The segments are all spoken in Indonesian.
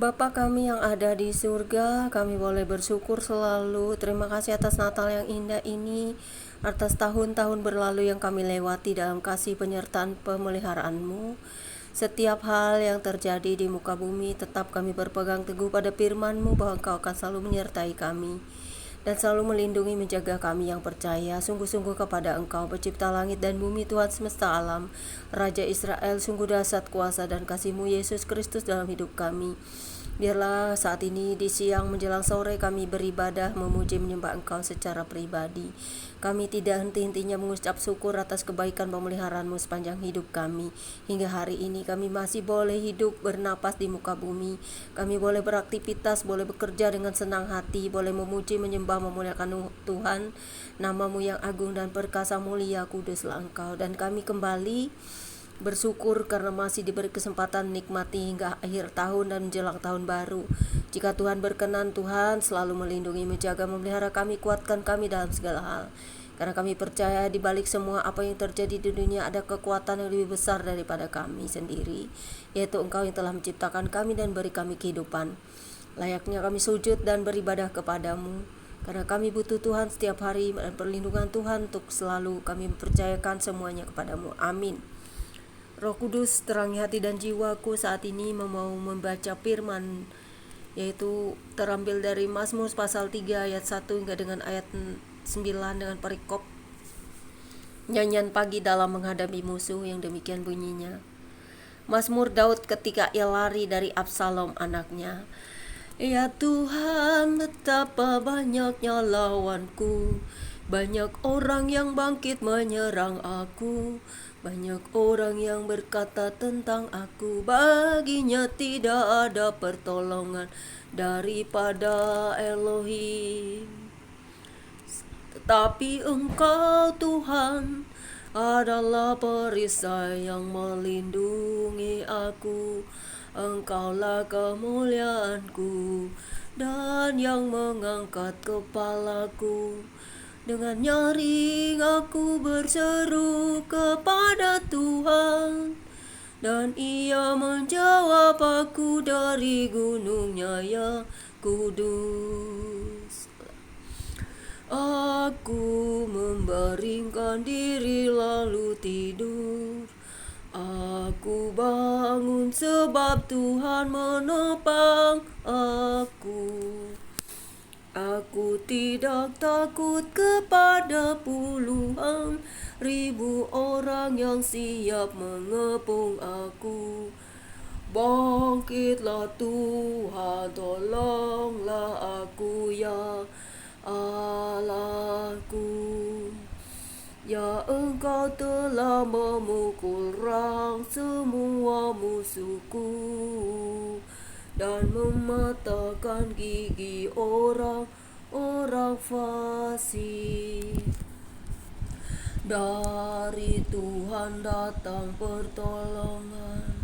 Bapa kami yang ada di surga, kami boleh bersyukur selalu. Terima kasih atas Natal yang indah ini, atas tahun-tahun berlalu yang kami lewati dalam kasih penyertaan pemeliharaan-Mu. Setiap hal yang terjadi di muka bumi, tetap kami berpegang teguh pada firman-Mu bahwa Engkau akan selalu menyertai kami dan selalu melindungi menjaga kami yang percaya sungguh-sungguh kepada Engkau, pencipta langit dan bumi, Tuhan semesta alam, Raja Israel. Sungguh dahsyat kuasa dan kasih-Mu Yesus Kristus dalam hidup kami. Biarlah saat ini di siang menjelang sore kami beribadah, memuji, menyembah Engkau secara pribadi. Kami tidak henti-hentinya mengucap syukur atas kebaikan pemeliharaan-Mu sepanjang hidup kami. Hingga hari ini kami masih boleh hidup bernapas di muka bumi. Kami boleh beraktivitas, boleh bekerja dengan senang hati, boleh memuji, menyembah, memuliakan Tuhan. Nama-Mu yang agung dan perkasa, mulia, kuduslah Engkau. Dan kami kembali bersyukur karena masih diberi kesempatan nikmati hingga akhir tahun dan menjelang tahun baru. Jika Tuhan berkenan, Tuhan selalu melindungi, menjaga, memelihara kami, kuatkan kami dalam segala hal. Karena kami percaya di balik semua apa yang terjadi di dunia ada kekuatan yang lebih besar daripada kami sendiri, yaitu Engkau yang telah menciptakan kami dan beri kami kehidupan. Layaknya kami sujud dan beribadah kepadamu, karena kami butuh Tuhan setiap hari dan perlindungan Tuhan untuk selalu kami mempercayakan semuanya kepadamu. Amin. Roh Kudus, terangi hati dan jiwaku saat ini mau membaca firman, yaitu terambil dari Mazmur pasal 3 ayat 1 hingga dengan ayat 9 dengan perikop nyanyian pagi dalam menghadapi musuh, yang demikian bunyinya. Mazmur Daud ketika ia lari dari Absalom anaknya. Ya Tuhan, betapa banyaknya lawanku, banyak orang yang bangkit menyerang aku, banyak orang yang berkata tentang aku, baginya tidak ada pertolongan daripada Elohim. Tetapi Engkau Tuhan adalah perisai yang melindungi aku. Engkaulah kemuliaanku dan yang mengangkat kepalaku. Dengan nyaring aku berseru kepada Tuhan, dan Ia menjawab aku dari gunungnya yang kudus. Aku membaringkan diri lalu tidur. Aku bangun sebab Tuhan menopang aku. Aku tidak takut kepada puluhan ribu orang yang siap mengepung aku. Bangkitlah Tuhan, tolonglah aku ya Allahku. Ya Engkau telah memukul rang semua musuhku dan mematahkan gigi orang-orang fasik. Dari Tuhan datang pertolongan,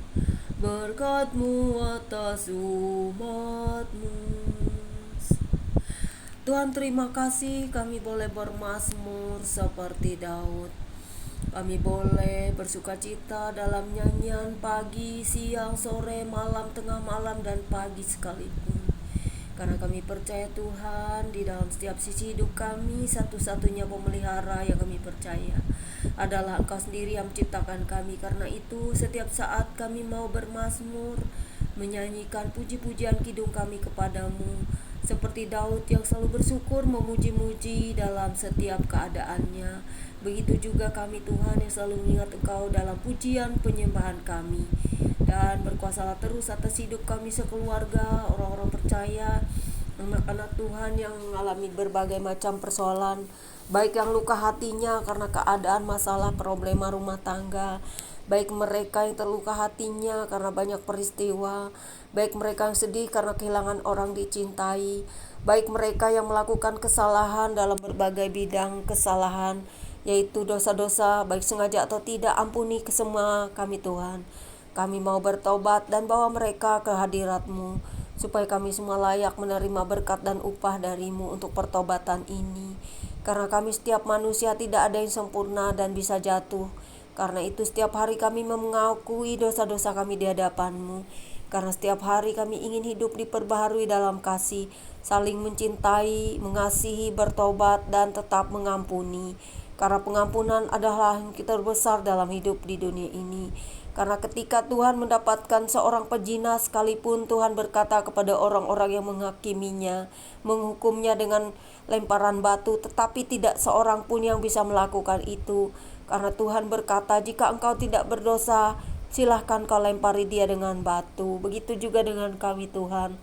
berkat-Mu atas umat-Mu. Tuhan, terima kasih kami boleh bermazmur seperti Daud. Kami boleh bersukacita dalam nyanyian pagi, siang, sore, malam, tengah malam, dan pagi sekalipun. Karena kami percaya Tuhan di dalam setiap sisi hidup kami, satu-satunya pemelihara yang kami percaya adalah Engkau sendiri yang menciptakan kami. Karena itu setiap saat kami mau bermazmur, menyanyikan puji-pujian kidung kami kepadamu, seperti Daud yang selalu bersyukur, memuji-muji dalam setiap keadaannya. Begitu juga kami Tuhan yang selalu mengingat Engkau dalam pujian penyembahan kami. Dan berkuasalah terus atas hidup kami sekeluarga, orang-orang percaya, anak-anak Tuhan yang mengalami berbagai macam persoalan, baik yang luka hatinya karena keadaan masalah problema rumah tangga, baik mereka yang terluka hatinya karena banyak peristiwa, baik mereka yang sedih karena kehilangan orang dicintai, baik mereka yang melakukan kesalahan dalam berbagai bidang kesalahan, yaitu dosa-dosa baik sengaja atau tidak. Ampuni ke semua kami Tuhan. Kami mau bertobat dan bawa mereka ke hadirat-Mu, supaya kami semua layak menerima berkat dan upah dari-Mu untuk pertobatan ini. Karena kami setiap manusia tidak ada yang sempurna dan bisa jatuh. Karena itu setiap hari kami mengakui dosa-dosa kami di hadapan-Mu. karena setiap hari kami ingin hidup diperbaharui dalam kasih, saling mencintai, mengasihi, bertobat, dan tetap mengampuni. Karena pengampunan adalah yang terbesar dalam hidup di dunia ini. Karena ketika Tuhan mendapatkan seorang pezina sekalipun, Tuhan berkata kepada orang-orang yang menghakiminya, menghukumnya dengan lemparan batu, tetapi tidak seorang pun yang bisa melakukan itu. Karena Tuhan berkata, jika engkau tidak berdosa, silahkan kau lempari dia dengan batu. Begitu juga dengan kami, Tuhan.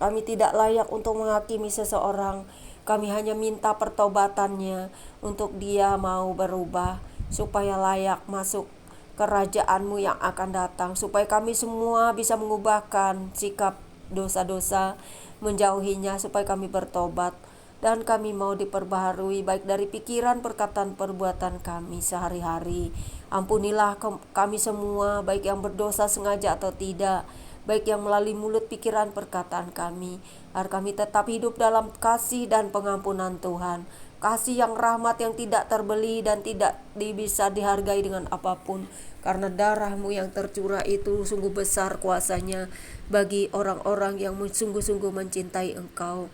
Kami tidak layak untuk menghakimi seseorang. Kami hanya minta pertobatannya untuk dia mau berubah, supaya layak masuk kerajaan-Mu yang akan datang, supaya kami semua bisa mengubahkan sikap dosa-dosa, menjauhinya, supaya kami bertobat dan kami mau diperbaharui baik dari pikiran, perkataan, perbuatan kami sehari-hari. Ampunilah kami semua, baik yang berdosa sengaja atau tidak, baik yang melalui mulut, pikiran, perkataan kami, agar kami tetap hidup dalam kasih dan pengampunan Tuhan. Kasih yang rahmat yang tidak terbeli dan tidak bisa dihargai dengan apapun, karena darah-Mu yang tercurah itu sungguh besar kuasanya bagi orang-orang yang sungguh-sungguh mencintai Engkau.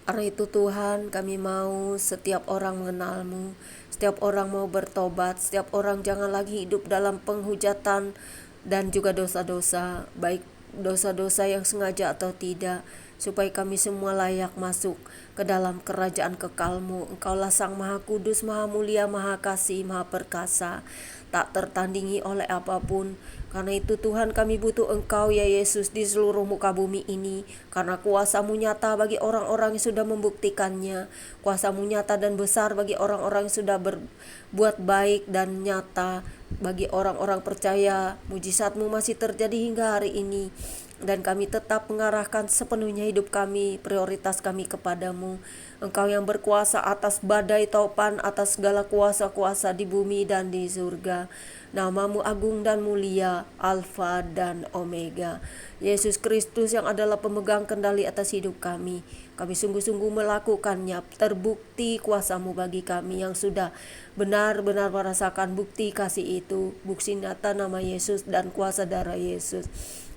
Karena itu Tuhan, kami mau setiap orang mengenal-Mu, setiap orang mau bertobat, setiap orang jangan lagi hidup dalam penghujatan dan juga dosa-dosa, baik dosa-dosa yang sengaja atau tidak, supaya kami semua layak masuk ke dalam kerajaan kekal-Mu. Engkaulah Sang Maha Kudus, Maha Mulia, Maha Kasih, Maha Perkasa, tak tertandingi oleh apapun. Karena itu Tuhan, kami butuh Engkau ya Yesus di seluruh muka bumi ini, karena kuasa-Mu nyata bagi orang-orang yang sudah membuktikannya. Kuasa-Mu nyata dan besar bagi orang-orang yang sudah berbuat baik, dan nyata bagi orang-orang percaya. Mujizat-Mu masih terjadi hingga hari ini, dan kami tetap mengarahkan sepenuhnya hidup kami, prioritas kami kepadamu. Engkau yang berkuasa atas badai topan, atas segala kuasa-kuasa di bumi dan di surga. Nama-Mu agung dan mulia, Alfa dan Omega. Yesus Kristus yang adalah pemegang kendali atas hidup kami. Kami sungguh-sungguh melakukannya. Terbukti kuasa-Mu bagi kami yang sudah benar-benar merasakan bukti kasih itu. Bukti nyata nama Yesus dan kuasa darah Yesus.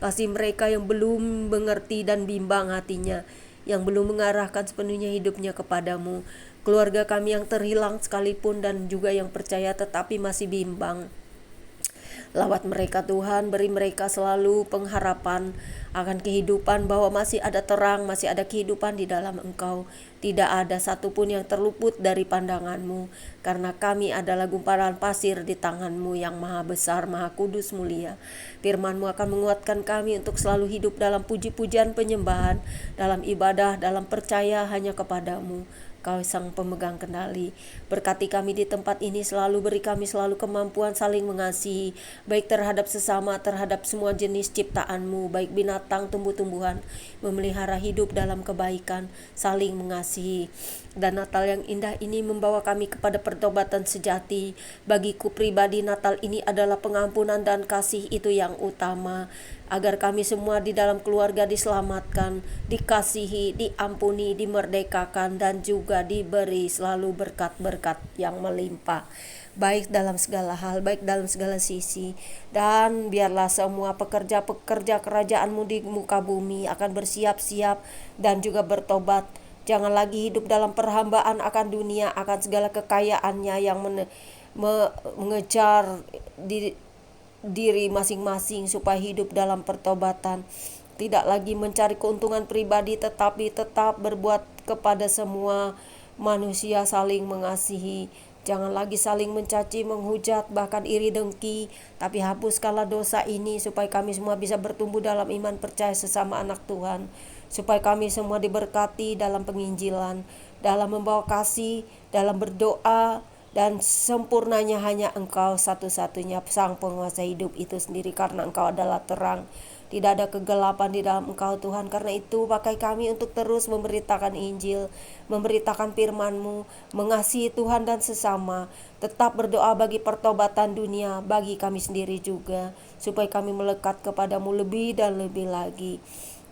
Kasih mereka yang belum mengerti dan bimbang hatinya, yang belum mengarahkan sepenuhnya hidupnya kepadamu. Keluarga kami yang terhilang sekalipun dan juga yang percaya tetapi masih bimbang. Lawat mereka Tuhan, beri mereka selalu pengharapan akan kehidupan, bahwa masih ada terang, masih ada kehidupan di dalam Engkau. Tidak ada satupun yang terluput dari pandangan-Mu, karena kami adalah gumpalan pasir di tangan-Mu yang maha besar, maha kudus, mulia. Firman-Mu akan menguatkan kami untuk selalu hidup dalam puji-pujian penyembahan, dalam ibadah, dalam percaya hanya kepadamu. Kau Sang pemegang kendali. Berkati kami di tempat ini, selalu beri kami selalu kemampuan saling mengasihi, baik terhadap sesama, terhadap semua jenis ciptaan-Mu, baik binatang, tumbuh-tumbuhan, memelihara hidup dalam kebaikan, saling mengasihi. Dan Natal yang indah ini membawa kami kepada pertobatan sejati. Bagiku pribadi, Natal ini adalah pengampunan dan kasih, itu yang utama, agar kami semua di dalam keluarga diselamatkan, dikasihi, diampuni, dimerdekakan, dan juga diberi selalu berkat-berkat yang melimpah, baik dalam segala hal, baik dalam segala sisi. Dan biarlah semua pekerja-pekerja kerajaan-Mu di muka bumi akan bersiap-siap dan juga bertobat. Jangan lagi hidup dalam perhambaan akan dunia, akan segala kekayaannya yang mengejar diri masing-masing, supaya hidup dalam pertobatan, tidak lagi mencari keuntungan pribadi, tetapi tetap berbuat kepada semua manusia, saling mengasihi. Jangan lagi saling mencaci, menghujat, bahkan iri dengki, tapi hapuskanlah dosa ini, supaya kami semua bisa bertumbuh dalam iman percaya sesama anak Tuhan, supaya kami semua diberkati dalam penginjilan, dalam membawa kasih, dalam berdoa, dan sempurnanya hanya Engkau satu-satunya Sang Penguasa hidup itu sendiri, karena Engkau adalah terang. Tidak ada kegelapan di dalam Engkau Tuhan. Karena itu pakai kami untuk terus memberitakan Injil, memberitakan firman-Mu, mengasihi Tuhan dan sesama, tetap berdoa bagi pertobatan dunia, bagi kami sendiri juga, supaya kami melekat kepadamu lebih dan lebih lagi.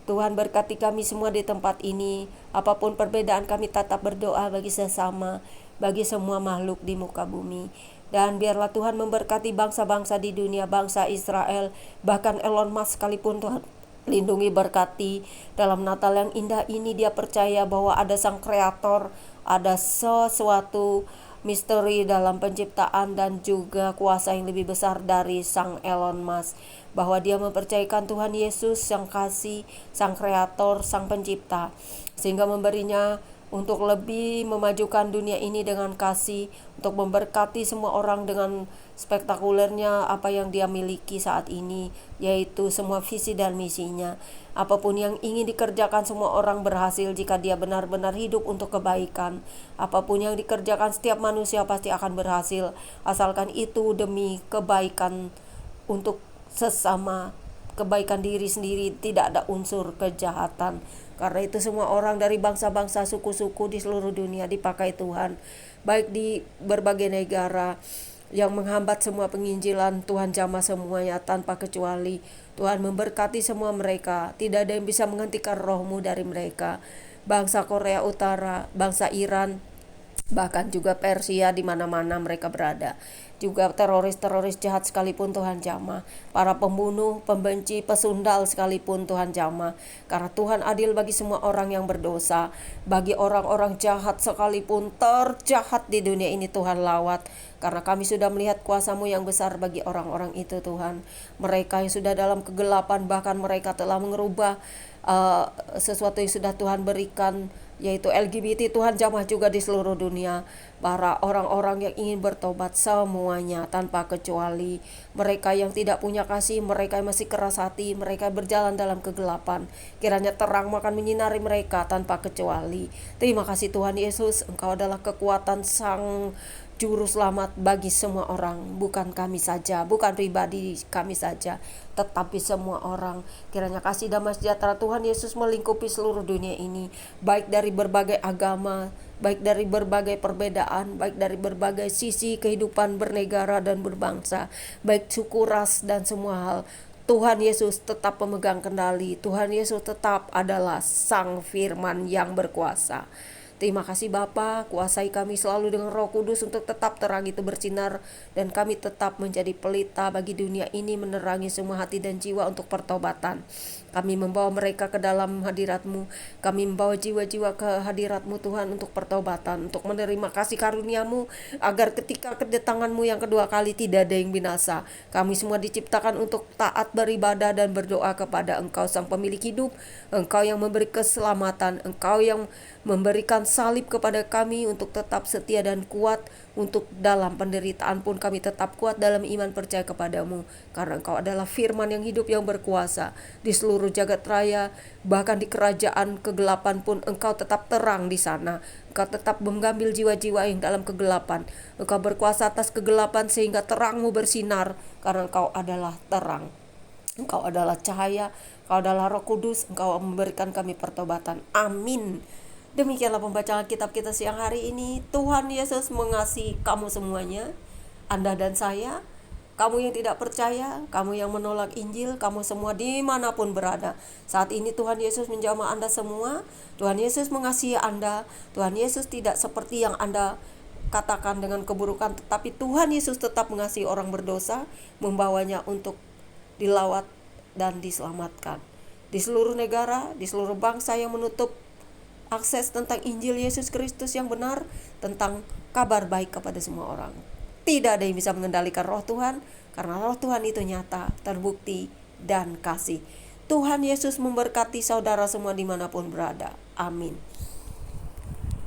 Tuhan berkati kami semua di tempat ini. Apapun perbedaan, kami tetap berdoa bagi sesama, bagi semua makhluk di muka bumi. Dan biarlah Tuhan memberkati bangsa-bangsa di dunia, bangsa Israel, bahkan Elon Musk sekalipun Tuhan lindungi, berkati. Dalam Natal yang indah ini dia percaya bahwa ada Sang Kreator, ada sesuatu misteri dalam penciptaan dan juga kuasa yang lebih besar dari Sang Elon Musk, bahwa dia mempercayakan Tuhan Yesus yang kasih, Sang Kreator, Sang Pencipta, sehingga memberinya untuk lebih memajukan dunia ini dengan kasih, untuk memberkati semua orang dengan spektakulernya apa yang dia miliki saat ini, yaitu semua visi dan misinya. Apapun yang ingin dikerjakan, semua orang berhasil jika dia benar-benar hidup untuk kebaikan. Apapun yang dikerjakan setiap manusia pasti akan berhasil, asalkan itu demi kebaikan untuk sesama, kebaikan diri sendiri, tidak ada unsur kejahatan. Karena itu semua orang dari bangsa-bangsa, suku-suku di seluruh dunia dipakai Tuhan, baik di berbagai negara yang menghambat semua penginjilan. Tuhan jamah semuanya tanpa kecuali. Tuhan memberkati semua mereka, tidak ada yang bisa menghentikan roh-Mu dari mereka. Bangsa Korea Utara, bangsa Iran, bahkan juga Persia, di mana-mana mereka berada. Juga teroris-teroris jahat sekalipun Tuhan jamah, para pembunuh, pembenci, pesundal sekalipun Tuhan jamah. Karena Tuhan adil bagi semua orang yang berdosa, bagi orang-orang jahat sekalipun, terjahat di dunia ini Tuhan lawat. Karena kami sudah melihat kuasa-Mu yang besar bagi orang-orang itu Tuhan. Mereka yang sudah dalam kegelapan, bahkan mereka telah mengubah sesuatu yang sudah Tuhan berikan, yaitu LGBT. Tuhan jamah juga di seluruh dunia, para orang-orang yang ingin bertobat semuanya tanpa kecuali. Mereka yang tidak punya kasih, mereka yang masih keras hati, mereka berjalan dalam kegelapan, kiranya terang akan menyinari mereka tanpa kecuali. Terima kasih Tuhan Yesus, Engkau adalah kekuatan Sang Juru Selamat bagi semua orang, bukan kami saja, bukan pribadi kami saja, tetapi semua orang. Kiranya kasih damai sejahtera Tuhan Yesus melingkupi seluruh dunia ini, baik dari berbagai agama, baik dari berbagai perbedaan, baik dari berbagai sisi kehidupan bernegara dan berbangsa, baik suku, ras, dan semua hal. Tuhan Yesus tetap memegang kendali. Tuhan Yesus tetap adalah Sang Firman yang berkuasa. Terima kasih Bapa, kuasai kami selalu dengan Roh Kudus untuk tetap terang itu bersinar, dan kami tetap menjadi pelita bagi dunia ini, menerangi semua hati dan jiwa untuk pertobatan. Kami membawa mereka ke dalam hadirat-Mu, kami membawa jiwa-jiwa ke hadirat-Mu Tuhan untuk pertobatan, untuk menerima kasih karunia-Mu, agar ketika kedatangan-Mu yang kedua kali tidak ada yang binasa. Kami semua diciptakan untuk taat, beribadah, dan berdoa kepada Engkau Sang Pemilik hidup, Engkau yang memberi keselamatan, Engkau yang memberikan salib kepada kami untuk tetap setia dan kuat, untuk dalam penderitaan pun kami tetap kuat dalam iman percaya kepadamu, karena Engkau adalah firman yang hidup yang berkuasa di seluruh jagat raya, bahkan di kerajaan kegelapan pun Engkau tetap terang di sana. Engkau tetap mengambil jiwa-jiwa yang dalam kegelapan. Engkau berkuasa atas kegelapan sehingga terang-Mu bersinar, karena Engkau adalah terang. Engkau adalah cahaya, Engkau adalah Roh Kudus, Engkau memberikan kami pertobatan. Amin. Demikianlah pembacaan kitab kita siang hari ini. Tuhan Yesus mengasihi kamu semuanya, Anda dan saya, kamu yang tidak percaya, kamu yang menolak Injil, kamu semua dimanapun berada. Saat ini Tuhan Yesus menjamah Anda semua. Tuhan Yesus mengasihi Anda. Tuhan Yesus tidak seperti yang Anda katakan dengan keburukan, tetapi Tuhan Yesus tetap mengasihi orang berdosa, membawanya untuk dilawat dan diselamatkan. Di seluruh negara, di seluruh bangsa yang menutup akses tentang Injil Yesus Kristus yang benar, tentang kabar baik kepada semua orang. Tidak ada yang bisa mengendalikan roh Tuhan, karena roh Tuhan itu nyata, terbukti, dan kasih. Tuhan Yesus memberkati saudara semua dimanapun berada. Amin.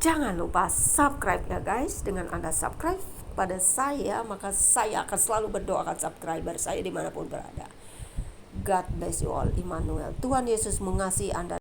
Jangan lupa subscribe ya guys. Dengan Anda subscribe pada saya, maka saya akan selalu berdoakan subscriber saya dimanapun berada. God bless you all. Immanuel. Tuhan Yesus mengasihi Anda.